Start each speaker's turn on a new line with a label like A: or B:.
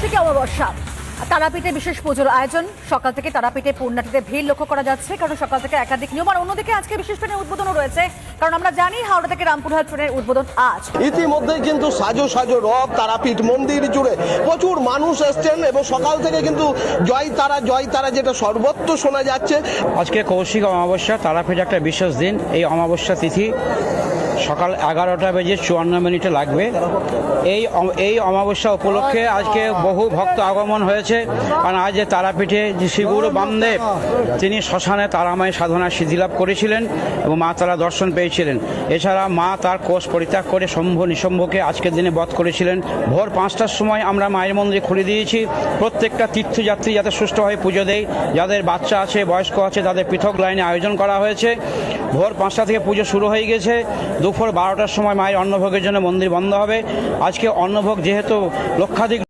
A: কৌশিকী অমাবস্যা, তারাপীঠে বিশেষ পুজোর আয়োজন। সকাল থেকে তারাপীঠে পুণ্যার্থীদের ভিড় লক্ষ্য করা যাচ্ছে, কারণ সকাল থেকে একাধিক নিয়ম। আর অন্যদিকে আজকে বিশেষ ট্রেনের উদ্বোধনও রয়েছে, কারণ আমরা জানি হাওড়া থেকে রামপুরহাট ট্রেনের উদ্বোধন আজ।
B: ইতিমধ্যে কিন্তু সাজো সাজো রব তারাপীঠ মন্দির জুড়ে প্রচুর মানুষ এসছেন এবং সকাল থেকে কিন্তু জয় তারা যেটা সর্বত্র শোনা যাচ্ছে।
C: আজকে কৌশিক অমাবস্যা, তারাপীঠ একটা বিশেষ দিন। এই অমাবস্যা তিথি সকাল 11টা বেজে 54 মিনিটে লাগবে। এই অমাবস্যা উপলক্ষে আজকে বহু ভক্ত আগমন হয়েছে, কারণ আজ তারাপীঠে যে শ্রীগুরু বামদেব তিনি শ্মশানে তারামায় সাধনা সিদ্ধিলাভ করেছিলেন এবং মা তারা দর্শন পেয়েছিলেন। এছাড়া মা তার কোষ পরিত্যাগ করে শম্ভু নিশম্ভকে আজকের দিনে বধ করেছিলেন। ভোর 5টার সময় আমরা মায়ের মন্দির খুলে দিয়েছি। প্রত্যেকটা তীর্থযাত্রী যাতে সুষ্ঠুভাবে পুজো দেয়, যাদের বাচ্চা আছে বয়স্ক আছে তাদের পৃথক লাইনে আয়োজন করা হয়েছে। ভোর 5টা থেকে পুজো শুরু হয়ে গেছে। দুপুর 12টার সময় মায়ের অন্নভোগের জন্য মন্দির বন্ধ হবে। আজকে অন্নভোগ যেহেতু লক্ষাধিক